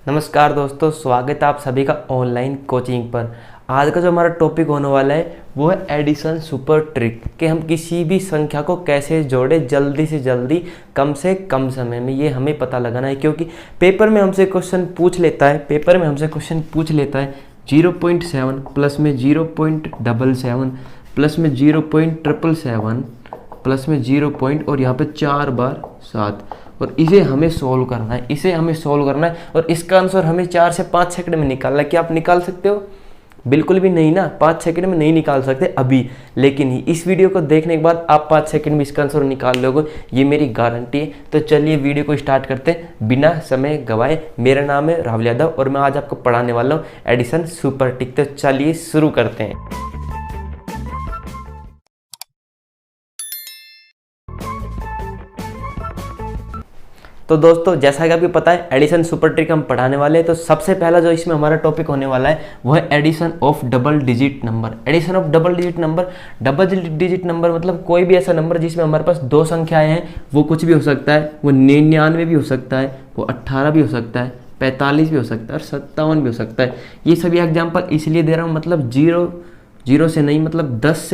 नमस्कार दोस्तों, स्वागत है आप सभी का ऑनलाइन कोचिंग पर। आज का जो हमारा टॉपिक होने वाला है वो है एडिशन सुपर ट्रिक कि हम किसी भी संख्या को कैसे जोड़ें जल्दी से जल्दी, कम से कम समय में। ये हमें पता लगाना है क्योंकि पेपर में हमसे क्वेश्चन पूछ लेता है 0.7 प्लस में 0.77 प्लस में 0.777 प्लस में 0 पॉइंट और यहाँ पे 4 बार 7, और इसे हमें सोल्व करना है। और इसका आंसर हमें 4 से 5 सेकंड में निकालना है। क्या आप निकाल सकते हो? बिल्कुल भी नहीं ना, 5 सेकंड में नहीं निकाल सकते अभी, लेकिन इस वीडियो को देखने के बाद आप 5 सेकंड में इसका आंसर निकाल लोगे, ये मेरी गारंटी है। तो चलिए वीडियो को स्टार्ट करते हैं बिना समय गवाए। मेरा नाम है राहुल यादव और मैं आज आपको पढ़ाने वाला हूँ एडिशन सुपर ट्रिक। तो चलिए शुरू करते हैं। तो दोस्तों, जैसा कि आपको पता है एडिशन सुपर ट्रिक हम पढ़ाने वाले हैं। तो सबसे पहला जो इसमें हमारा टॉपिक होने वाला है वो है addition of double digit number. Addition of double digit number मतलब कोई भी ऐसा नंबर जिसमें हमारे पास दो संख्याएं हैं। वो कुछ भी हो सकता है, वो 99 भी हो सकता है, वो 18 भी हो सकता है, 45 भी हो सकता है और 57 भी हो सकता है। ये सभी एग्जाम्पल इसलिए दे रहा हूँ, मतलब जीरो से नहीं, मतलब 10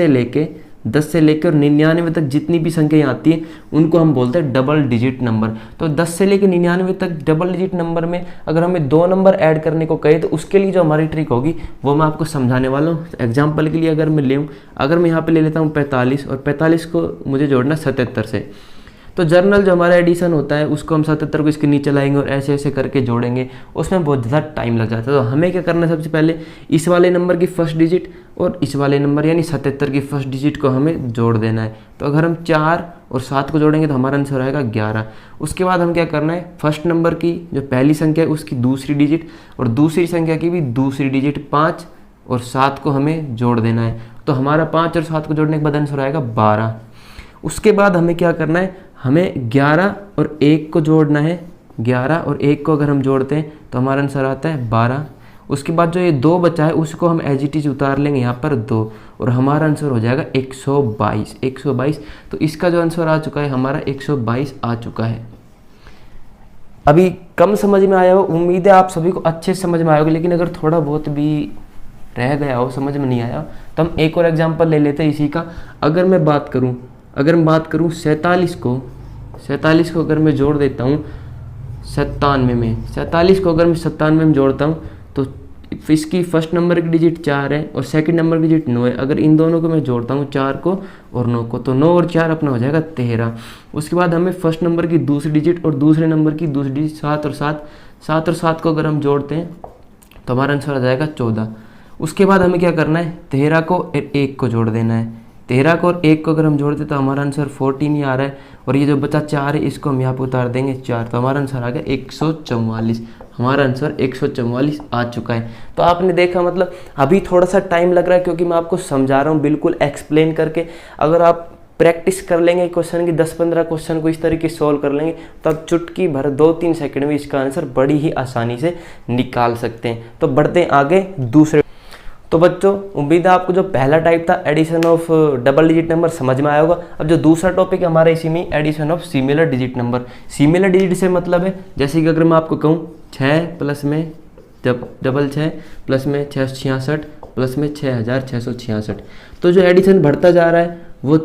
से लेकर 99 तक जितनी भी संख्याएं आती हैं उनको हम बोलते हैं डबल डिजिट नंबर। तो 10 से लेकर 99 तक डबल डिजिट नंबर में अगर हमें 2 नंबर ऐड करने को कहे तो उसके लिए जो हमारी ट्रिक होगी वो मैं आपको समझाने वाला हूँ। एग्जाम्पल के लिए अगर मैं यहाँ पे ले लेता हूँ 45, और 45 को मुझे जोड़ना 77 से। तो जर्नल जो हमारा एडिशन होता है उसको हम 77 को इसके नीचे लाएंगे और ऐसे ऐसे करके जोड़ेंगे, उसमें बहुत ज़्यादा टाइम लग जाता है। तो हमें क्या करना है, सबसे पहले इस वाले नंबर की फर्स्ट डिजिट और इस वाले नंबर यानी 77 की फर्स्ट डिजिट को हमें जोड़ देना है। तो अगर हम 4 और 7 को जोड़ेंगे तो हमारा आंसर आएगा 11। उसके बाद हम क्या करना है, फर्स्ट नंबर की जो पहली संख्या है उसकी दूसरी डिजिट और दूसरी संख्या की भी दूसरी डिजिट 5 और 7 को हमें जोड़ देना है। तो हमारा 5 और 7 को जोड़ने के बाद आंसर आएगा 12। उसके बाद हमें क्या करना है, हमें 11 और 1 को जोड़ना है। 11 और 1 को अगर हम जोड़ते हैं तो हमारा आंसर आता है 12। उसके बाद जो ये 2 बचा है उसको हम एज इट इज उतार लेंगे यहाँ पर 2 और हमारा आंसर हो जाएगा 122। तो इसका जो आंसर आ चुका है हमारा 122 आ चुका है। अभी कम समझ में आया हो, उम्मीद है आप सभी को अच्छे से समझ में आया होगा, लेकिन अगर थोड़ा बहुत भी रह गया हो, समझ में नहीं आया तो हम एक और एग्जाम्पल ले लेते हैं इसी का। अगर मैं बात करूँ 47 को अगर मैं जोड़ देता हूँ 97 में, 47 को अगर मैं 97 में जोड़ता हूँ तो इसकी फर्स्ट नंबर की डिजिट 4 है और सेकंड नंबर की डिजिट 9 है। अगर इन दोनों को मैं जोड़ता हूँ 4 को और 9 को, तो 9 और 4 अपना हो जाएगा 13। उसके बाद हमें फर्स्ट नंबर की दूसरी डिजिट और दूसरे नंबर की दूसरी डिजिट 7 और 7 को अगर हम जोड़ते हैं तो हमारा आंसर आ जाएगा 14। उसके बाद हमें क्या करना है, 13 को 1 को जोड़ देना है। 13 को और 1 को अगर हम जोड़ते तो हमारा आंसर 14 ही आ रहा है, और ये जो बचा 4 है इसको हम यहाँ पर उतार देंगे 4, तो हमारा आंसर आ गया 144। हमारा आंसर 144 आ चुका है। तो आपने देखा, मतलब अभी थोड़ा सा टाइम लग रहा है क्योंकि मैं आपको समझा रहा हूँ बिल्कुल एक्सप्लेन करके। अगर आप प्रैक्टिस कर लेंगे क्वेश्चन की, 10-15 क्वेश्चन को इस तरीके से सोल्व कर लेंगे तो आप चुटकी भर 2-3 सेकंड में इसका आंसर बड़ी ही आसानी से निकाल सकते हैं। तो बढ़ते हैं आगे दूसरे। तो बच्चों, उम्मीद है आपको जो पहला टाइप था addition of double digit number समझ में आया होगा। अब जो दूसरा टॉपिक है हमारा इसी में addition of similar digit number. Similar digit से मतलब है, जैसे कि अगर मैं आपको कहूँ 6 प्लस में 6 प्लस में 666 प्लस में 6666, तो जो एडिशन बढ़ता जा रहा है वो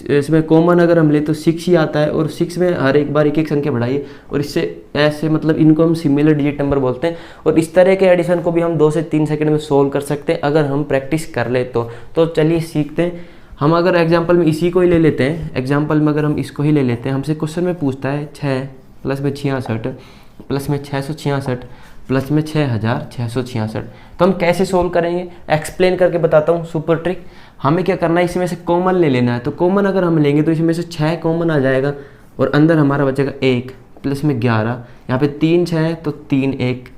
इसमें कॉमन अगर हम ले तो 6 ही आता है, और 6 में हर एक बार एक संख्या बढ़ाइए, और इससे ऐसे मतलब इनको हम सिमिलर डिजिट नंबर बोलते हैं। और इस तरह के एडिशन को भी हम 2 से 3 सेकंड में सोल्व कर सकते हैं अगर हम प्रैक्टिस कर ले तो चलिए सीखते हैं। हम अगर एग्जाम्पल में इसी को ही ले लेते हैं, एग्जाम्पल में अगर हम इसको ही ले लेते हैं, हमसे क्वेश्चन में पूछता है 6 प्लस में 66 प्लस में 666 प्लस में 6666, तो हम कैसे सोल्व करेंगे एक्सप्लेन करके बताता हूँ सुपर ट्रिक। हमें क्या करना है, इसमें से कॉमन ले लेना है। तो कॉमन अगर हम लेंगे तो इसमें से 6 कॉमन आ जाएगा और अंदर हमारा बचेगा 1 प्लस में 11। यहाँ पे 3 6 है तो 3 1,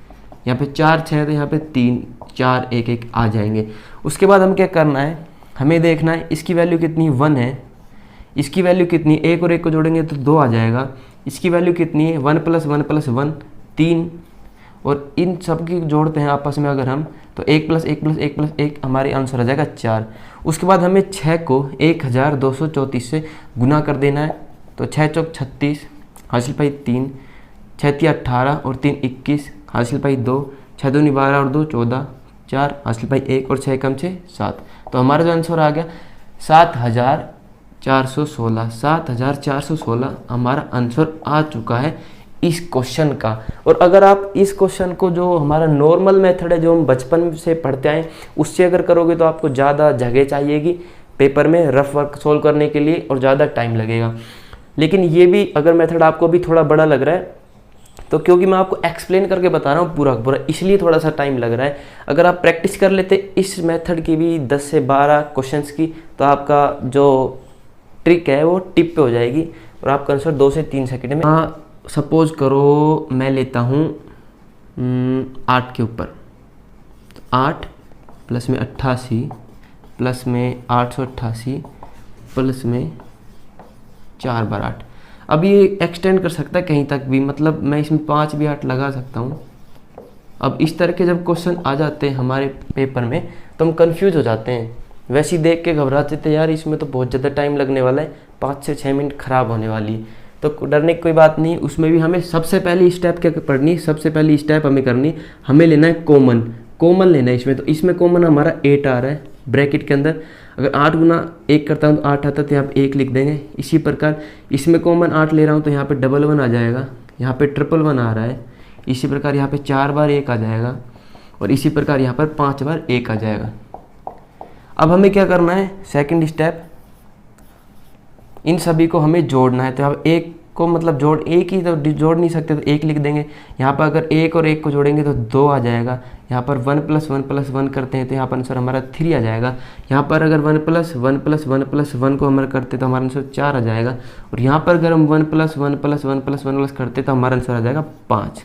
यहाँ पे 4 6 है तो यहाँ पे 3 4 1 1 आ जाएंगे। उसके बाद हम क्या करना है, हमें देखना है इसकी वैल्यू कितनी 1 है, इसकी वैल्यू कितनी, 1 और 1 को जोड़ेंगे तो 2 आ जाएगा। इसकी वैल्यू कितनी है 1 + 1 + 1 3, और इन सब की जोड़ते हैं आपस में अगर हम तो 1 + 1 + 1 + 1 हमारे आंसर आ जाएगा 4। उसके बाद हमें 6 को 1234 से गुना कर देना है। तो 6 चौक 36 हासिल पाई 3, 6 × 18 और 3 21 हासिल पाई 2, 6 दूनी 12 और 2 14, 4 हासिल पाई 1 और 6 कम 6 7। तो हमारा जो आंसर आ गया 7416, 7416 हमारा आंसर आ चुका है इस क्वेश्चन का। और अगर आप इस क्वेश्चन को जो हमारा नॉर्मल मेथड है जो हम बचपन से पढ़ते आए उससे अगर करोगे तो आपको ज़्यादा जगह चाहिएगी पेपर में रफ वर्क सोल्व करने के लिए और ज़्यादा टाइम लगेगा। लेकिन ये भी अगर मेथड आपको भी थोड़ा बड़ा लग रहा है तो क्योंकि मैं आपको एक्सप्लेन करके बता रहा हूँ पूरा पूरा, इसलिए थोड़ा सा टाइम लग रहा है। अगर आप प्रैक्टिस कर लेते इस मेथड की भी 10 से 12 क्वेश्चंस की तो आपका जो ट्रिक है वो टिप पे हो जाएगी और आपका आंसर 2 से 3 सेकंड में। हाँ सपोज करो मैं लेता हूँ 8 के ऊपर, तो 8 प्लस में 88 प्लस में 888 प्लस में 4 बार 8। अब ये एक्सटेंड कर सकता है कहीं तक भी, मतलब मैं इसमें 5 भी 8 लगा सकता हूँ। अब इस तरह के जब क्वेश्चन आ जाते हैं हमारे पेपर में तो हम कंफ्यूज हो जाते हैं, वैसे ही देख के घबराते थे यार इसमें तो बहुत ज़्यादा टाइम लगने वाला है, 5 से 6 मिनट ख़राब होने वाली है। तो डरने की कोई बात नहीं, उसमें भी हमें सबसे पहली स्टेप क्या पढ़नी, सबसे पहली स्टेप हमें करनी, हमें लेना है कॉमन लेना है इसमें। तो इसमें कॉमन हमारा 8 आ रहा है ब्रैकेट के अंदर, अगर 8 गुना 1 करता हूँ तो 8 आता है, तो यहाँ पे 1 लिख देंगे। इसी प्रकार इसमें कॉमन 8 ले रहा हूँ तो यहाँ पे 11 आ जाएगा, यहाँ पे 111 आ रहा है। इसी प्रकार यहाँ पे 4 बार 1 आ जाएगा और इसी प्रकार यहाँ पर 5 बार 1 आ जाएगा। अब हमें क्या करना है, सेकंड स्टेप, इन सभी को हमें जोड़ना है। तो यहाँ एक को मतलब एक ही तो जोड़ नहीं सकते, तो 1 लिख देंगे। यहाँ पर अगर 1 और 1 को जोड़ेंगे तो 2 आ जाएगा। यहाँ पर 1 + 1 + 1 करते हैं तो यहाँ पर आंसर हमारा 3 आ जाएगा। यहाँ पर अगर 1 + 1 + 1 + 1 को हमारा करते तो हमारा आंसर 4 आ जाएगा। और यहाँ पर अगर हम 1 + 1 + 1 + 1 करते तो हमारा आंसर आ जाएगा 5।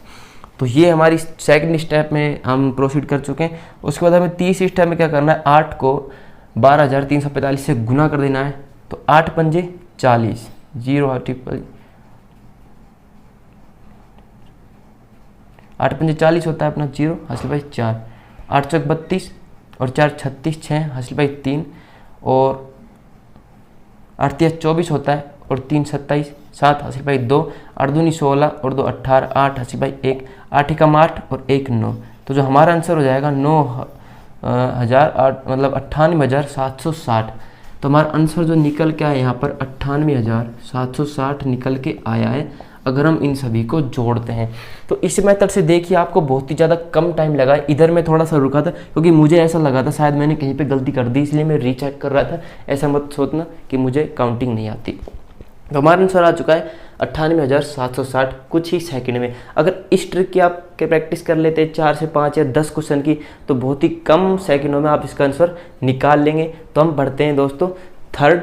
तो ये हमारी सेकंड स्टेप में हम प्रोसीड कर चुके हैं। उसके बाद हमें तीसरी स्टेप में क्या करना है, 8 को 12345 से गुना कर देना है। तो 8 पंजे 40, 0 8 पंजे 40 होता है अपना 0 हासिल भाई 4, 8 चौक 32 और 4 36, 6 हासिल भाई 3 और 8 तिया 24 होता है और 3 27, 7 हासिल भाई 2, 8 दूनी 16 और 2 18, 8 हासिल भाई 1, 8 एकम 8 और 1 9। तो जो हमारा आंसर हो जाएगा 9,008 मतलब 98,760। तो हमारा आंसर जो निकल के आया यहाँ पर 98,760 निकल के आया है अगर हम इन सभी को जोड़ते हैं। तो इस मेथड से देखिए आपको बहुत ही ज़्यादा कम टाइम लगा। इधर मैं थोड़ा सा रुका था क्योंकि मुझे ऐसा लगा था शायद मैंने कहीं पे गलती कर दी, इसलिए मैं रीचेक कर रहा था। ऐसा मत सोचना कि मुझे काउंटिंग नहीं आती। तो हमारा आंसर आ चुका है 98,760 कुछ ही सेकंड में। अगर इस ट्रिक की आप प्रैक्टिस कर लेते हैं 4 से 5 या 10 क्वेश्चन की तो बहुत ही कम सेकंडों में आप इसका आंसर निकाल लेंगे। तो हम बढ़ते हैं दोस्तों थर्ड।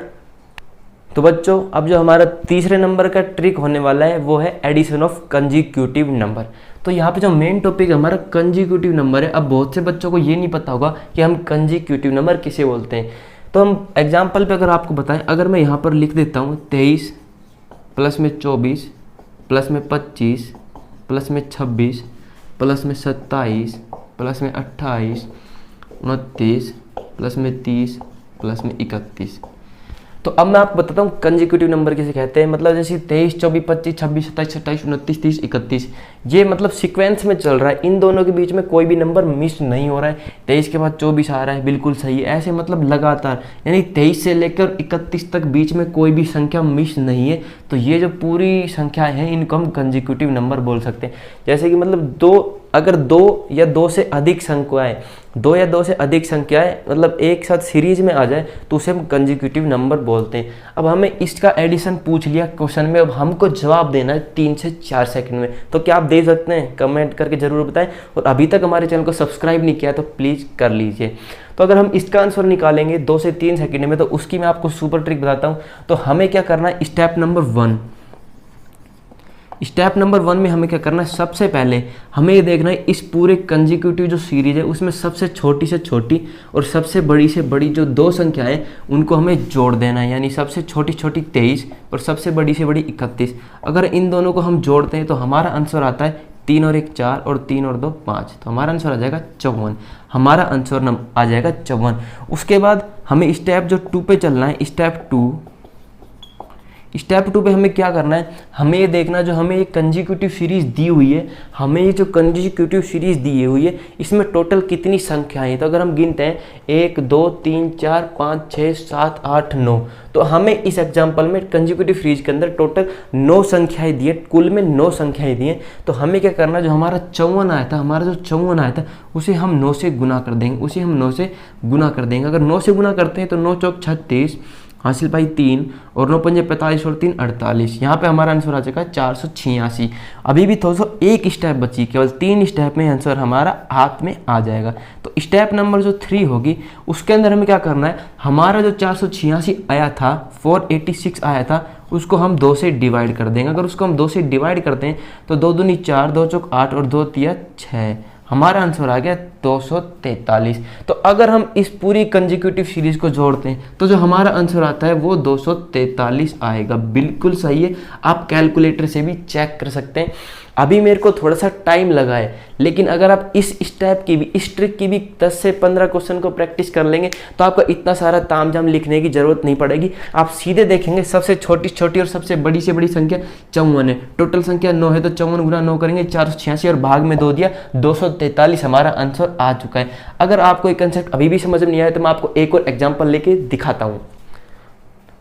तो बच्चों अब जो हमारा तीसरे नंबर का ट्रिक होने वाला है वो है एडिशन ऑफ कंजिक्यूटिव नंबर। तो यहाँ पे जो मेन टॉपिक हमारा कंजिक्यूटिव नंबर है। अब बहुत से बच्चों को ये नहीं पता होगा कि हम कंजिक्यूटिव नंबर किसे बोलते हैं। तो हम एग्जाम्पल पे अगर आपको बताएं, अगर मैं यहाँ पर लिख देता हूँ 23 प्लस में 24 प्लस में 25 प्लस में 26 प्लस में 27 प्लस में 28 29 प्लस में 30 प्लस में 31। तो अब मैं आपको बताता हूँ कंजिक्यूटिव नंबर किसे कहते हैं। मतलब जैसे 23 24 25 26 27 28 29 30 31 ये मतलब सीक्वेंस में चल रहा है। इन दोनों के बीच में कोई भी नंबर मिस नहीं हो रहा है। 23 के बाद 24 आ रहा है, बिल्कुल सही है। ऐसे मतलब लगातार, यानी 23 से लेकर 31 तक बीच में कोई भी संख्या मिस नहीं है। तो ये जो पूरी संख्या है इनको हम कंजिक्यूटिव नंबर बोल सकते हैं। जैसे कि मतलब अगर 2 या 2 से अधिक संख्याएं, 2 या 2 से अधिक संख्याएं मतलब एक साथ सीरीज में आ जाए तो उसे हम कंजिक्यूटिव नंबर बोलते हैं। अब हमें इसका एडिशन पूछ लिया क्वेश्चन में, अब हमको जवाब देना है 3 से 4 सेकंड में। तो क्या आप दे सकते हैं? कमेंट करके जरूर बताएं। और अभी तक हमारे चैनल को सब्सक्राइब नहीं किया तो प्लीज़ कर लीजिए। तो अगर हम इसका आंसर निकालेंगे 2 से 3 सेकंड में तो उसकी मैं आपको सुपर ट्रिक बताता हूँ। तो हमें क्या करना है, स्टेप नंबर 1। स्टेप नंबर 1 में हमें क्या करना है, सबसे पहले हमें ये देखना है इस पूरे कंजिक्यूटिव जो सीरीज है उसमें सबसे छोटी से छोटी और सबसे बड़ी से बड़ी जो 2 संख्याएं उनको हमें जोड़ देना है। यानी सबसे छोटी छोटी 23 और सबसे बड़ी से बड़ी 31। अगर इन दोनों को हम जोड़ते हैं तो हमारा आंसर आता है 3 और 1 4 और 3 और 2 5। तो हमारा आंसर आ जाएगा 54। हमारा आंसर आ जाएगा 54। उसके बाद हमें स्टेप जो 2 पे चलना है, स्टेप 2। स्टेप 2 पे हमें क्या करना है, हमें ये देखना जो हमें एक कंजिक्यूटिव सीरीज दी हुई है, हमें ये जो कंजिक्यूटिव सीरीज दी हुई है इसमें टोटल कितनी संख्याएं हैं। तो अगर हम गिनते हैं 1 2 3 4 5 6 7 8 9, तो हमें इस एग्जाम्पल में कंजिक्यूटिव सीरीज के अंदर टोटल 9 संख्याएं दी है, कुल में 9 संख्याएं दी हैं। तो हमें क्या करना, जो हमारा 54 आया था, हमारा जो 54 आया था उसे हम 9 से गुना कर देंगे, उसे हम 9 से गुना कर देंगे। अगर 9 से गुना करते हैं तो 9 चौक 36, हासिल पाई 3 और 9 पंजे 45 और 3 48। यहाँ पे हमारा आंसर आ जाएगा 486। अभी भी थोड़ा एक स्टेप बची, केवल 3 स्टेप में आंसर हमारा हाथ में आ जाएगा। तो स्टेप नंबर जो 3 होगी उसके अंदर हमें क्या करना है, हमारा जो 486 आया था, 486 आया था, उसको हम 2 से डिवाइड कर देंगे। अगर उसको हम 2 से डिवाइड करते हैं तो 2 दूनी 4, 2 चौक 8 और 2 तिया 6, हमारा आंसर आ गया 243। तो अगर हम इस पूरी कंजिक्यूटिव सीरीज को जोड़ते हैं तो जो हमारा आंसर आता है वो 243 आएगा। बिल्कुल सही है, आप कैलकुलेटर से भी चेक कर सकते हैं। अभी मेरे को थोड़ा सा टाइम लगा है, लेकिन अगर आप इस स्टेप की भी, इस ट्रिक की भी 10 से 15 क्वेश्चन को प्रैक्टिस कर लेंगे तो आपको इतना सारा तामझाम लिखने की जरूरत नहीं पड़ेगी। आप सीधे देखेंगे सबसे छोटी छोटी और सबसे बड़ी से बड़ी संख्या 54 है, टोटल संख्या 9 है, तो 54 गुना 9 करेंगे 486 और भाग में 2 दिया 243, हमारा आंसर आ चुका है। अगर आपको एक कंसेप्ट अभी भी समझ में नहीं आया तो मैं आपको एक और एग्जाम्पल लेके दिखाता हूँ।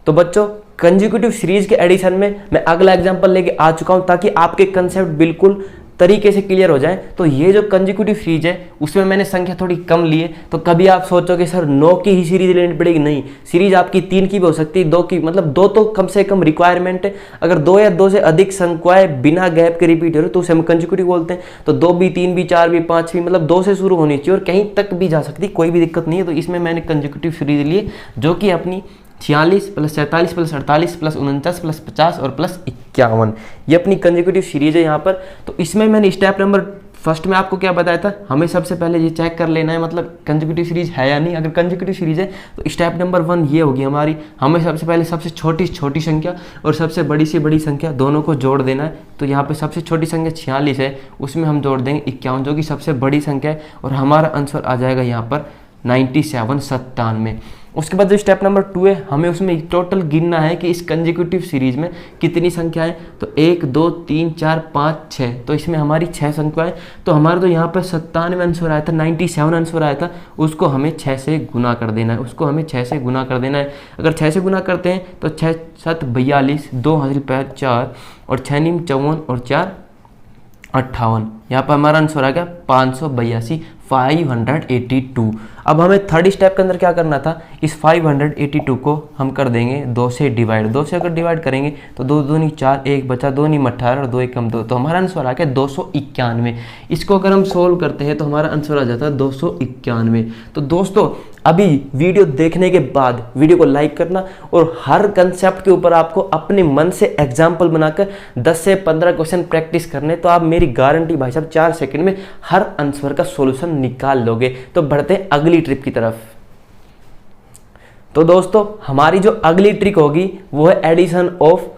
तो बच्चों, कंजिक्यूटिव सीरीज के एडिशन में मैं अगला एग्जांपल लेके आ चुका हूं ताकि आपके कंसेप्ट बिल्कुल तरीके से क्लियर हो जाए। तो ये जो कंजिक्यूटिव सीरीज है उसमें मैंने संख्या थोड़ी कम ली है। तो कभी आप सोचोगे सर 9 की ही सीरीज लेनी पड़ेगी, नहीं, सीरीज आपकी 3 की भी हो सकती है, 2 की, मतलब 2 तो कम से कम रिक्वायरमेंट है। अगर 2 या 2 से अधिक संख्याएं बिना गैप के रिपीट हो रही तो उसे हम कंजिक्यूटिव बोलते हैं। तो 2 भी, 3 भी, 4 भी, 5 भी, मतलब 2 से शुरू होनी चाहिए और कहीं तक भी जा सकती, कोई भी दिक्कत नहीं है। तो इसमें मैंने कंजिक्यूटिव सीरीज ली जो कि अपनी 46 प्लस 47 प्लस 48 प्लस 49 प्लस 50 और प्लस 51, ये अपनी कंजिक्यूटिव सीरीज है यहाँ पर। तो इसमें मैंने स्टेप नंबर फर्स्ट में आपको क्या बताया था, हमें सबसे पहले ये चेक कर लेना है मतलब कंजिक्यूटिव सीरीज है या नहीं। अगर कंजिक्यूटिव सीरीज है तो स्टेप नंबर 1 ये होगी हमारी, हमें सबसे पहले सबसे छोटी संख्या और सबसे बड़ी से बड़ी संख्या दोनों को जोड़ देना है। तो यहाँ पे सबसे छोटी संख्या 46 है, उसमें हम जोड़ देंगे 51 जो कि सबसे बड़ी संख्या है, और हमारा आंसर आ जाएगा यहाँ पर 97। उसके बाद जो स्टेप नंबर 2 है, हमें उसमें टोटल गिनना है कि इस कंजिक्यूटिव सीरीज में कितनी संख्या है। तो 1 2 3 4 5 6, तो इसमें हमारी 6 संख्याएं। तो हमारा तो यहाँ पर 97 आंसर आया था, 97 आंसर आया था, उसको हमें 6 से गुना कर देना है, उसको हमें 6 से गुना कर देना है। अगर 6 से गुना करते हैं तो 6 7 42, 2 हासिल 4 और 6 नीम 54 और 4 58, यहाँ पर हमारा आंसर आ गया 582, 582। अब हमें थर्ड स्टेप के अंदर क्या करना था, इस 582 को हम कर देंगे 2 से डिवाइड। 2 से अगर डिवाइड करेंगे तो 2 दूनी 4, 1 बचा, 2 नीम 18 और 2 एकम 2, तो हमारा आंसर आ गया 291। इसको अगर हम सोल्व करते हैं तो हमारा आंसर आ जाता है 291। तो दोस्तों, अभी वीडियो देखने के बाद वीडियो को लाइक करना और हर कंसेप्ट के ऊपर आपको अपने मन से एग्जाम्पल बनाकर 10 से 15 क्वेश्चन प्रैक्टिस करने, तो आप मेरी गारंटी भाई साहब 4 सेकंड में हर आंसर का सॉल्यूशन निकाल लोगे। तो बढ़ते हैं अगली ट्रिक की तरफ। तो दोस्तों, हमारी जो अगली ट्रिक होगी वो है addition of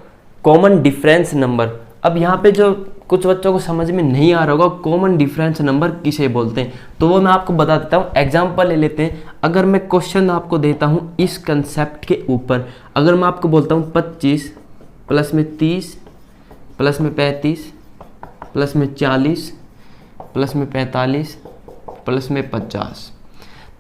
common difference number. अब यहाँ पे जो कुछ बच्चों को समझ में नहीं आ रहा होगा कॉमन डिफरेंस नंबर किसे बोलते हैं, तो वो मैं आपको बता देता हूँ। एग्जाम्पल ले लेते हैं। अगर मैं क्वेश्चन आपको देता हूँ इस कंसेप्ट के ऊपर, अगर मैं आपको बोलता हूँ 25 प्लस में 30 प्लस में 35 प्लस में 40 प्लस में 45 प्लस में 50,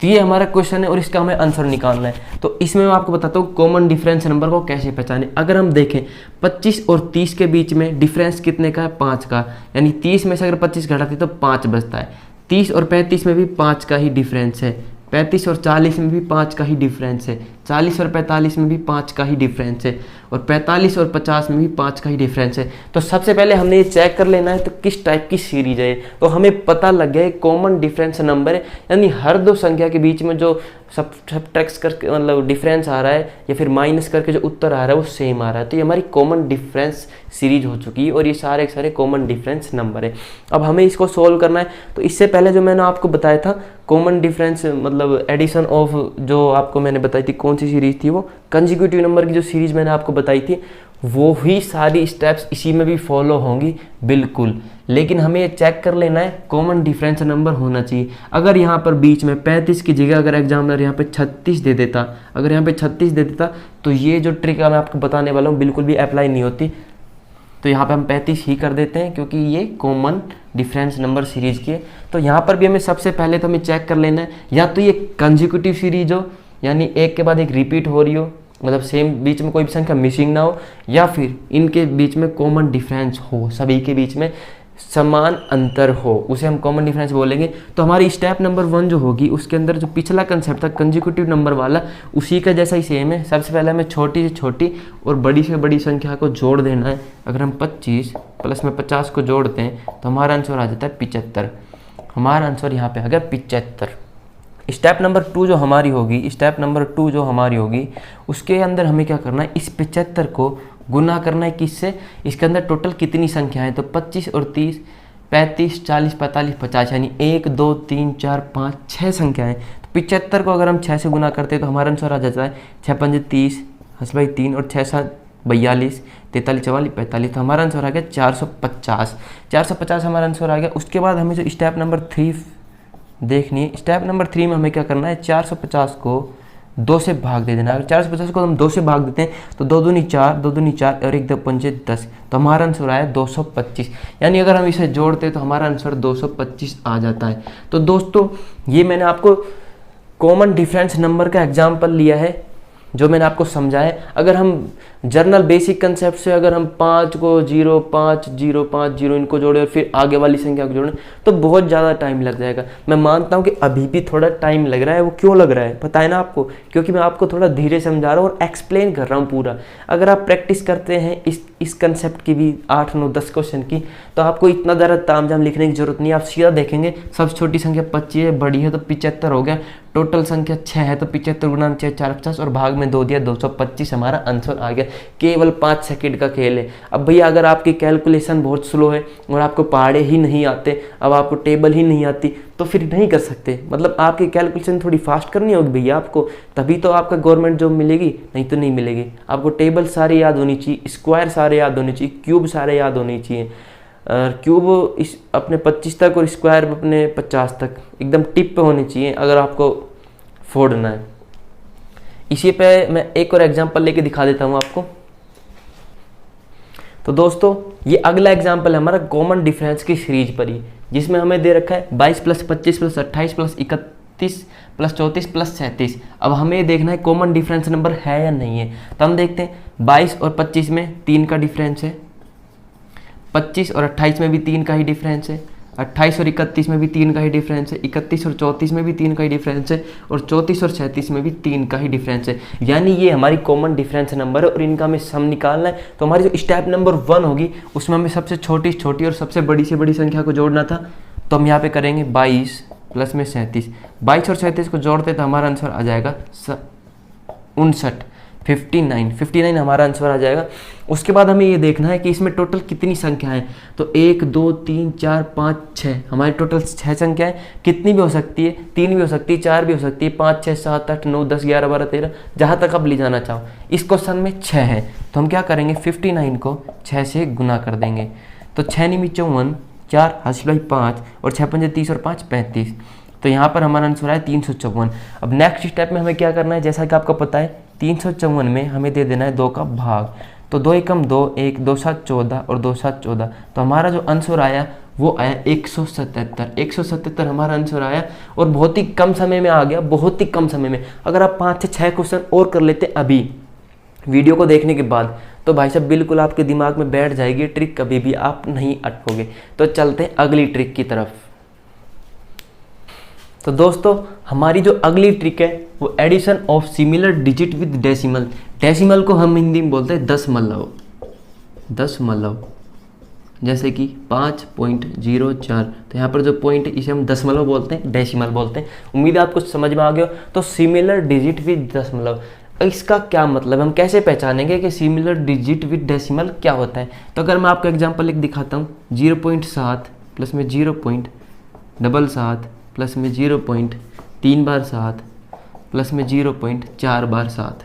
तो ये हमारा क्वेश्चन है और इसका हमें आंसर निकालना है। तो इसमें मैं आपको बताता हूँ कॉमन डिफरेंस नंबर को कैसे पहचाने। अगर हम देखें 25 और 30 के बीच में डिफरेंस कितने का है, 5 का, यानी 30 में से अगर 25 घटाते तो 5 बचता है। 30 और 35 में भी 5 का ही डिफरेंस है। 35 और 40 में भी 5 का ही डिफरेंस है। 40 और 45 में भी 5 का ही डिफरेंस है और 45 और 50 में भी 5 का ही डिफरेंस है। तो सबसे पहले हमने ये चेक कर लेना है तो किस टाइप की सीरीज है। तो हमें पता लग गया कॉमन डिफरेंस नंबर है, यानी हर दो संख्या के बीच में जो सबट्रैक्ट करके मतलब डिफरेंस आ रहा है या फिर माइनस करके जो उत्तर आ रहा है वो सेम आ रहा है। तो ये हमारी कॉमन डिफरेंस सीरीज हो चुकी है और ये सारे के सारे कॉमन डिफरेंस नंबर है। अब हमें इसको सोल्व करना है। तो इससे पहले जो मैंने आपको बताया था कॉमन डिफरेंस मतलब एडिशन ऑफ, जो आपको मैंने बताई थी कौन सी सीरीज थी, वो कंजिक्यूटिव नंबर की जो सीरीज मैंने आपको बताई थी वो ही सारी स्टेप्स इसी में भी फॉलो होंगी बिल्कुल। लेकिन हमें ये चेक कर लेना है कॉमन डिफरेंस नंबर होना चाहिए। अगर यहाँ पर बीच में 35 की जगह अगर एग्जामिनर यहाँ पे 36 दे देता, अगर यहाँ पे 36 दे देता, तो ये जो ट्रिक मैं आपको बताने वाला हूँ बिल्कुल भी अप्लाई नहीं होती। तो यहाँ पे हम 35 ही कर देते हैं क्योंकि ये कॉमन डिफरेंस नंबर सीरीज की है। तो यहाँ पर भी हमें सबसे पहले तो हमें चेक कर लेना है या तो ये कंजिक्यूटिव सीरीज हो, यानी एक के बाद एक रिपीट हो रही हो, मतलब सेम बीच में कोई भी संख्या मिसिंग ना हो, या फिर इनके बीच में कॉमन डिफरेंस हो, सभी के बीच में समान अंतर हो, उसे हम कॉमन डिफरेंस बोलेंगे। तो हमारी स्टेप नंबर 1 जो होगी उसके अंदर जो पिछला कंसेप्ट था कंजिक्यूटिव नंबर वाला, उसी का जैसा ही सेम है। सबसे पहले हमें छोटी से छोटी और बड़ी से बड़ी संख्या को जोड़ देना है। अगर हम 25 प्लस में 50 को जोड़ते हैं तो हमारा आंसर आ जाता है 75। हमारा आंसर यहाँ पे आ गया 75। स्टेप नंबर 2 जो हमारी होगी, स्टेप नंबर 2 जो हमारी होगी उसके अंदर हमें क्या करना है, इस 75 को गुना करना है किससे, इसके अंदर टोटल कितनी संख्याएं, तो 25 और 30, 35, 40, 45, 50, यानी 1, 2, 3, 4, 5, 6 संख्याएं। तो 75 को अगर हम 6 से गुना करते हैं तो हमारा आंसर आ जाता है 6 5 30, हंस भाई 3 और 6 7 42, 43 44 45। तो हमारा आंसर आ गया 450। 450 हमारा आंसर आ गया। उसके बाद हमें जो स्टेप नंबर 3 देखनी है, स्टेप नंबर 3 में हमें क्या करना है, 450 को 2 से भाग दे देना। अगर 450 को हम 2 से भाग देते हैं तो 2 दूनी 4, 2 दूनी 4 और 1 2 5 10। तो हमारा आंसर आया 225। यानी अगर हम इसे जोड़ते हैं तो हमारा आंसर 225 आ जाता है। तो दोस्तों ये मैंने आपको कॉमन डिफरेंस नंबर का एग्जाम्पल लिया है जो मैंने आपको समझाया। अगर हम जर्नल बेसिक कंसेप्ट से अगर हम 5 को 0 5 0 5 0 इनको जोड़े और फिर आगे वाली संख्या को जोड़ें तो बहुत ज़्यादा टाइम लग जाएगा। मैं मानता हूँ कि अभी भी थोड़ा टाइम लग रहा है। वो क्यों लग रहा है पता है ना आपको, क्योंकि मैं आपको थोड़ा धीरे समझा रहा हूँ और एक्सप्लेन कर रहा हूँ पूरा। अगर आप प्रैक्टिस करते हैं इस कंसेप्ट की भी 8 9 10 क्वेश्चन की, तो आपको इतना ज़्यादा तामझाम लिखने की जरूरत नहीं है। आप सीधा देखेंगे सबसे छोटी संख्या 25 है, बड़ी है तो 75 हो गया, टोटल संख्या 6 है तो 75 गुना 6 450 और भाग में 2 दिया 225। हमारा आंसर आ गया। केवल 5 सेकंड का खेल है। अब भैया अगर आपकी कैलकुलेशन बहुत स्लो है और आपको पहाड़े ही नहीं आते, अब आपको टेबल ही नहीं आती, तो फिर नहीं कर सकते। मतलब आपकी कैलकुलेशन थोड़ी फास्ट करनी होगी भैया आपको, तभी तो आपका गवर्नमेंट जॉब मिलेगी, नहीं तो नहीं मिलेगी। आपको टेबल सारे याद होनी चाहिए, स्क्वायर सारे याद होने चाहिए, क्यूब सारे याद होने चाहिए। क्यूब इस अपने 25 तक और स्क्वायर अपने 50 तक एकदम टिप पे होने चाहिए अगर आपको फोड़ना है। इसी पे मैं एक और एग्जांपल लेके दिखा देता हूँ आपको। तो दोस्तों ये अगला एग्जांपल है हमारा कॉमन डिफरेंस की सीरीज पर ही, जिसमें हमें दे रखा है 22 plus 25 plus 28 plus 31 plus 34 plus 37। अब हमें देखना है कॉमन डिफरेंस नंबर है या नहीं है। तो हम देखते हैं 22 और 25 में 3 का डिफरेंस है, 25 और 28 में भी 3 का ही डिफरेंस है, 28 और 31 में भी 3 का ही डिफरेंस है, 31 और 34 में भी 3 का ही डिफरेंस है और 34 और 37 में भी 3 का ही डिफरेंस है। यानी ये हमारी कॉमन डिफरेंस नंबर है और इनका हमें सम निकालना है। तो हमारी जो स्टेप नंबर 1 होगी उसमें हमें सबसे छोटी छोटी और सबसे बड़ी से बड़ी संख्या को जोड़ना था। तो हम यहाँ पे करेंगे 22 प्लस में 37। 22 और 37 को जोड़ते तो हमारा आंसर आ जाएगा 59 हमारा आंसर आ जाएगा। उसके बाद हमें ये देखना है कि इसमें टोटल कितनी संख्या है। तो 1 2 3 4 5 6 हमारी टोटल 6 संख्या है। कितनी भी हो सकती है, 3 भी हो सकती है, 4 भी हो सकती है, 5 6 7 8 9 10 11 12 13 जहाँ तक आप ले जाना चाहो। इस क्वेश्चन में 6 है तो हम क्या करेंगे 59 को 6 से गुना कर देंगे। तो 6 निमी 54, 4 हासिल भाई 5 और 6 पंजे 30 और 5 35। तो यहाँ पर हमारा आंसर है 354। अब नेक्स्ट स्टेप में हमें क्या करना है, जैसा कि आपको पता है 354 में हमें दे देना है 2 का भाग। तो 2 एकम 2, 1 2 7 14 और 2 7 14। तो हमारा जो आंसर आया वो आया 177 हमारा आंसर आया और बहुत ही कम समय में आ गया, बहुत ही कम समय में। अगर आप 5 से 6 क्वेश्चन और कर लेते अभी वीडियो को देखने के बाद तो भाई साहब बिल्कुल आपके दिमाग में बैठ जाएगी ट्रिक, कभी भी आप नहीं अटकोगे। तो चलते हैं अगली ट्रिक की तरफ। तो दोस्तों हमारी जो अगली ट्रिक है वो addition of similar digit with decimal. Decimal को हम हिंदी में बोलते हैं दशमलव, जैसे कि 5.04। तो यहाँ पर जो पॉइंट इसे हम दशमलव बोलते हैं, डेसिमल बोलते हैं। उम्मीद है आपको समझ में आ गया। तो सिमिलर डिजिट विद दशमलव, इसका क्या मतलब, हम कैसे पहचानेंगे कि सिमिलर डिजिट विद डेसिमल क्या होता है। तो अगर मैं आपको एग्जांपल एक दिखाता हूँ, 0.7 प्लस में 0.77 प्लस में 0.3 बार 7 प्लस में 0.4 बार 7।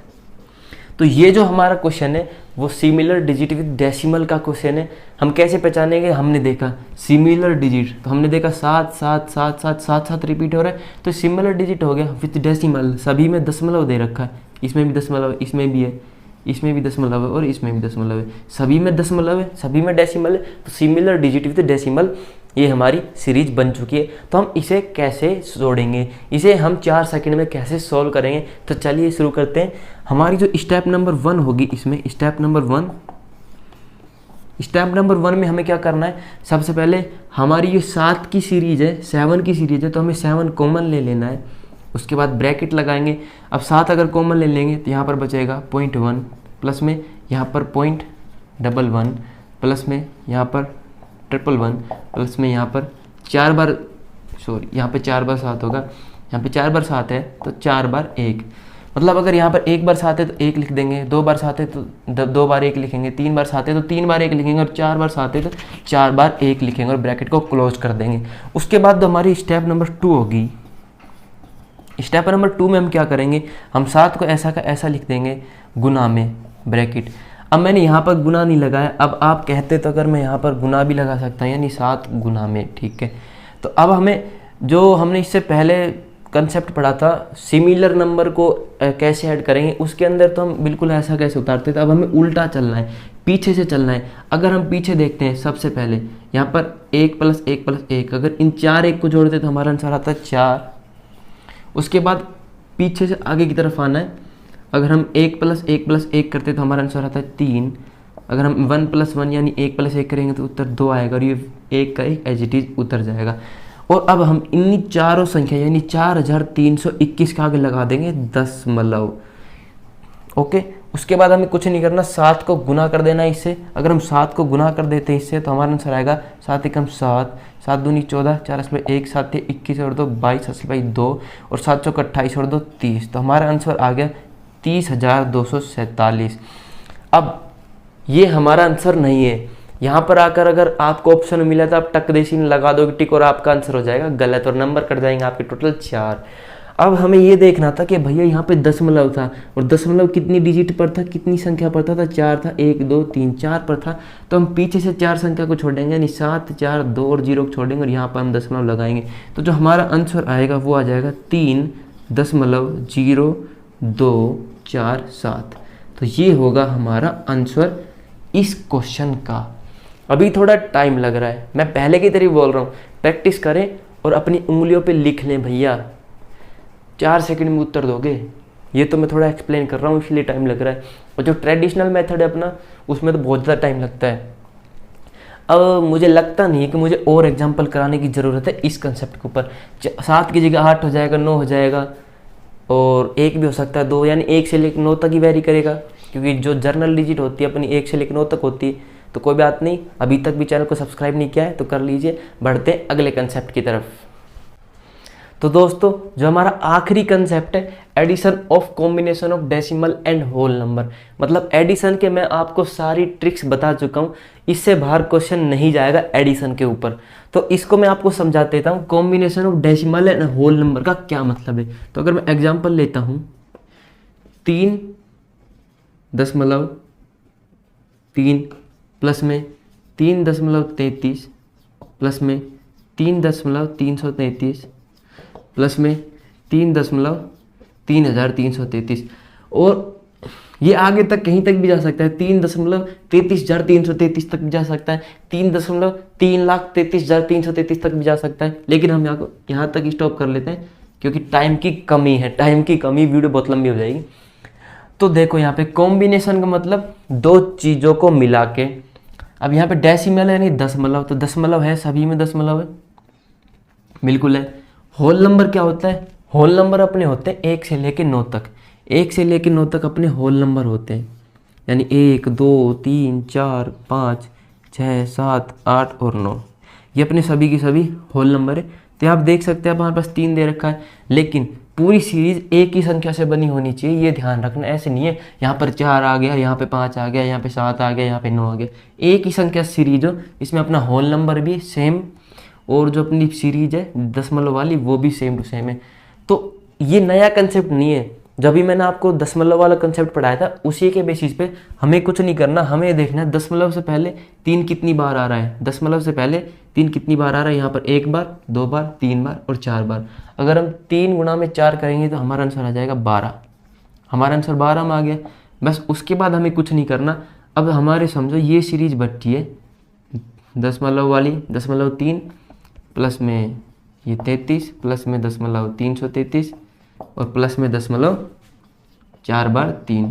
तो ये जो हमारा क्वेश्चन है वो सिमिलर डिजिट विद डेसिमल का क्वेश्चन है। हम कैसे पहचानेंगे, हमने देखा सिमिलर डिजिट, तो हमने देखा 7 7 7 7 7 7 रिपीट हो रहा है, तो सिमिलर डिजिट हो गया विथ डेसिमल, सभी में दशमलव दे रखा है, इसमें भी दशमलव, इसमें भी है, इसमें भी दशमलव है और इसमें भी दशमलव है, सभी में दशमलव है, सभी में डेसिमल है, तो सिमिलर डिजिट विद डेसिमल ये हमारी सीरीज बन चुकी है। तो हम इसे कैसे जोड़ेंगे, इसे हम 4 सेकंड में कैसे सॉल्व करेंगे, तो चलिए शुरू करते हैं। हमारी जो स्टेप नंबर 1 होगी, इसमें स्टेप नंबर 1 में हमें क्या करना है, सबसे पहले हमारी ये 7 की सीरीज है, 7 की सीरीज है, तो हमें 7 कॉमन ले लेना है, उसके बाद ब्रैकेट लगाएंगे। अब 7 अगर कॉमन ले लेंगे तो यहाँ पर बचेगा 0.1 प्लस में यहाँ पर 0.11 प्लस में यहाँ पर 111 प्लस में यहाँ पर 4 बार, सॉरी यहाँ पे 4 बार 7 होगा, यहाँ पे 4 बार 7 है तो 4 बार 1, मतलब अगर यहाँ पर 1 बार 7 है तो 1 लिख देंगे, 2 बार 7 है तो 2 बार 1 लिखेंगे, 3 बार 7 है तो 3 बार 1 लिखेंगे और 4 बार 7 है तो 4 बार 1 लिखेंगे और ब्रैकेट को क्लोज कर देंगे। उसके बाद हमारी स्टेप नंबर 2 होगी। स्टेप नंबर 2 में हम क्या करेंगे, हम 7 को ऐसा का ऐसा लिख देंगे गुना में ब्रैकेट। अब मैंने यहाँ पर गुना नहीं लगाया, अब आप कहते तो अगर मैं यहाँ पर गुना भी लगा सकता हूँ, यानी 7 गुना में, ठीक है। तो अब हमें जो हमने इससे पहले कंसेप्ट पढ़ा था सिमिलर नंबर को कैसे ऐड करेंगे, उसके अंदर तो हम बिल्कुल ऐसा कैसे उतारते थे, अब हमें उल्टा चलना है, पीछे से चलना है। अगर हम पीछे देखते हैं सबसे पहले यहाँ पर 1 + 1 + 1, अगर इन 4 1 को जोड़ते तो हमारा आंसर आता है 4। उसके बाद पीछे से आगे की तरफ आना है, अगर हम 1 + 1 + 1 करते तो हमारा आंसर आता है 3। अगर हम 1 + 1 यानी 1 + 1 करेंगे तो उत्तर 2 आएगा और ये 1 का 1 एज इट इज उतर जाएगा। और अब हम इन्हीं चारों संख्या यानी 4321 का आगे लगा देंगे दशमलव, ओके। उसके बाद हमें कुछ नहीं करना, 7 को गुना कर देना इससे। अगर हम 7 को गुना कर देते हैं इससे तो हमारा आंसर आएगा 7 × 7, 7 दूनी 14, 4 + 1, 7 × 21 और 2 22, 7 + 2 और 7 × 28 और 2 30, तो हमारा आंसर आ गया 30,247। अब ये हमारा आंसर नहीं है, यहाँ पर आकर अगर आपको ऑप्शन मिला तो आप टक देसी लगा दोगे टिक और आपका आंसर हो जाएगा गलत और नंबर कट जाएंगे आपके टोटल 4। अब हमें ये देखना था कि भैया यहाँ पे दशमलव था और दशमलव कितनी डिजिट पर था, कितनी संख्या पर था, 4 था, 1 2 3 4 पर था। तो हम पीछे से 4 संख्या को छोड़ेंगे यानी 7 4 2 और 0 को छोड़ेंगे और यहाँ पर हम दशमलव लगाएंगे, तो जो हमारा आंसर आएगा वो आ जाएगा 3.0247। तो ये होगा हमारा आंसर इस क्वेश्चन का। अभी थोड़ा टाइम लग रहा है, मैं पहले की तरह बोल रहा हूँ, प्रैक्टिस करें और अपनी उंगलियों पे लिख लें भैया, 4 सेकंड में उत्तर दोगे। ये तो मैं थोड़ा एक्सप्लेन कर रहा हूँ इसलिए टाइम लग रहा है, और जो ट्रेडिशनल मेथड है अपना उसमें तो बहुत ज़्यादा टाइम लगता है। अब मुझे लगता नहीं है कि मुझे और एग्जाम्पल कराने की ज़रूरत है इस कंसेप्ट के ऊपर। 7 की जगह 8 हो जाएगा, 9 हो जाएगा और 1 भी हो सकता है 2, यानी 1 से लेकर 9 तक ही वेरी करेगा, क्योंकि जो जर्नल डिजिट होती है अपनी 1 से लेकर 9 तक होती है। तो कोई बात नहीं, अभी तक भी चैनल को सब्सक्राइब नहीं किया है तो कर लीजिए। बढ़ते हैं अगले कंसेप्ट की तरफ। तो दोस्तों जो हमारा आखिरी कंसेप्ट है addition of combination of decimal and whole number, मतलब एडिशन के मैं आपको सारी ट्रिक्स बता चुका हूँ, इससे बाहर क्वेश्चन नहीं जाएगा एडिशन के ऊपर। तो इसको मैं आपको समझा देता हूँ, combination of decimal and whole number का क्या मतलब है। तो अगर मैं एग्जाम्पल लेता हूँ 3.3 प्लस में 3.33 प्लस में 3.333 प्लस में 3.3333 और ये आगे तक कहीं तक भी जा सकता है, 3.33,333 तक भी जा सकता है, 3.333,333 तक भी जा सकता है। लेकिन हम यहाँ तक स्टॉप कर लेते हैं क्योंकि टाइम की कमी है, वीडियो बहुत लंबी हो जाएगी। तो देखो यहाँ पे कॉम्बिनेशन का मतलब 2 चीज़ों को मिला के। अब यहाँ पे डेसिमल है यानी दशमलव, तो दशमलव है, सभी में दशमलव है, बिल्कुल है। होल नंबर क्या होता है, होल नंबर अपने होते हैं 1 से लेकर 9 तक, 1 से लेकर 9 तक अपने होल नंबर होते हैं, यानी 1 2 3 4 5 6 7 8 और 9, ये अपने सभी की सभी होल नंबर है। तो आप देख सकते हैं हमारे पास 3 दे रखा है, लेकिन पूरी सीरीज एक ही संख्या से बनी होनी चाहिए, ये ध्यान रखना। ऐसे नहीं है यहाँ पर 4 आ गया, यहाँ पे 5 आ गया, यहाँ पे 7 आ गया, यहाँ पे 9 आ गया, एक ही संख्या सीरीज हो, इसमें अपना होल नंबर भी सेम और जो अपनी सीरीज है दशमलव वाली वो भी सेम टू सेम है। तो ये नया कंसेप्ट नहीं है, जब भी मैंने आपको दशमलव वाला कंसेप्ट पढ़ाया था उसी के बेसिस पे हमें कुछ नहीं करना, हमें देखना है दशमलव से पहले 3 कितनी बार आ रहा है, दशमलव से पहले 3 कितनी बार आ रहा है। यहाँ पर 1 बार, 2 बार, 3 बार और 4 बार। अगर हम 3 गुणा में 4 करेंगे तो हमारा आंसर आ जाएगा 12। हमारा आंसर 12 में आ गया। बस उसके बाद हमें कुछ नहीं करना। अब हमारे समझो ये सीरीज बची है दशमलव वाली, 0.3 प्लस में ये 33 प्लस में 333 और प्लस में 4 बार 3।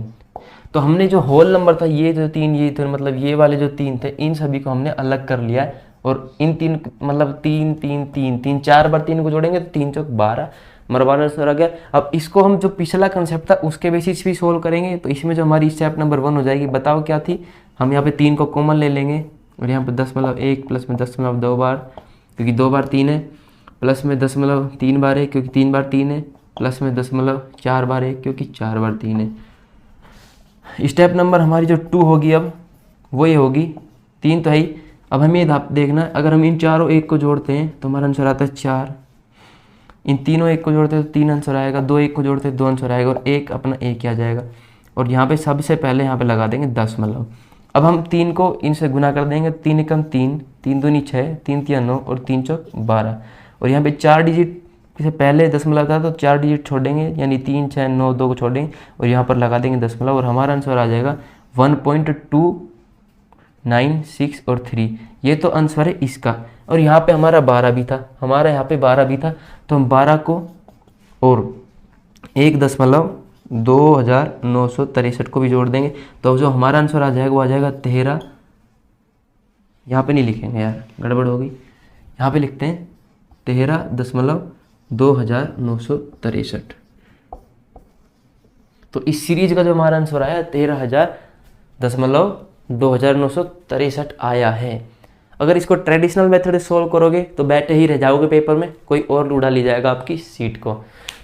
तो हमने जो होल नंबर था ये जो 3, ये तो मतलब ये वाले जो 3 थे इन सभी को हमने अलग कर लिया है। और इन 3 मतलब 3 3 3 3 4 बार 3 को जोड़ेंगे तो 3 चौक 12, मरवाना आंसर आ गया। अब इसको हम जो पिछला कंसेप्ट था उसके बेसिस भी सोल्व करेंगे। तो इसमें जो हमारी स्टेप नंबर 1 हो जाएगी, बताओ क्या थी। हम यहाँ पे 3 को कॉमन ले लेंगे और यहाँ पे 0.1 प्लस में 0.2 बार क्योंकि 2 बार 3 है, प्लस में 0.3 बार है क्योंकि 3 बार 3 है, प्लस में 0.4 बार है क्योंकि 4 बार 3 है। स्टेप नंबर हमारी जो 2 होगी अब वो ये होगी, 3 तो है ही। अब हमें देखना है अगर हम इन चारों 1 को जोड़ते हैं तो हमारा आंसर आता है 4। इन तीनों 1 को जोड़ते हैं तो 3 आंसर आएगा, 2 1 को जोड़ते हैं 2 आंसर आएगा और 1 अपना 1 ही आ जाएगा। और यहाँ पे सबसे पहले यहाँ पे लगा देंगे दशमलव। अब हम 3 को इनसे गुना कर देंगे, 3 एकम 3, 3 दूनी 6, 3 तिया 9 और 3 चौक 12। और यहाँ पे 4 डिजिट से पहले दशमलव था तो 4 डिजिट छोड़ेंगे यानी 3 6 9 2 को छोड़ेंगे और यहाँ पर लगा देंगे दशमलव और हमारा आंसर आ जाएगा 1.296 और 3। ये तो आंसर है इसका। और यहाँ पे हमारा 12 भी था, हमारा यहाँ पे 12 भी था तो हम 12 को और 1.2963 को भी जोड़ देंगे तो जो हमारा आंसर आ जाएगा वो आ जाएगा 13। यहाँ पे नहीं लिखेंगे यार, गड़बड़ होगी, यहाँ पे लिखते हैं 13.2963। तो इस सीरीज का जो हमारा आंसर आया 13,000.2963 आया है। अगर इसको ट्रेडिशनल मेथड से सोल्व करोगे तो बैठे ही रह जाओगे पेपर में, कोई और उड़ा ली जाएगा आपकी सीट को।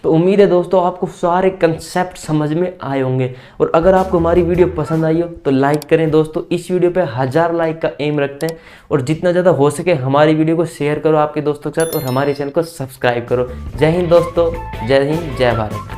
तो उम्मीद है दोस्तों आपको सारे कंसेप्ट समझ में आए होंगे। और अगर आपको हमारी वीडियो पसंद आई हो तो लाइक करें दोस्तों। इस वीडियो पे 1000 लाइक का एम रखते हैं और जितना ज़्यादा हो सके हमारी वीडियो को शेयर करो आपके दोस्तों के साथ और हमारे चैनल को सब्सक्राइब करो। जय हिंद दोस्तों, जय हिंद, जय भारत।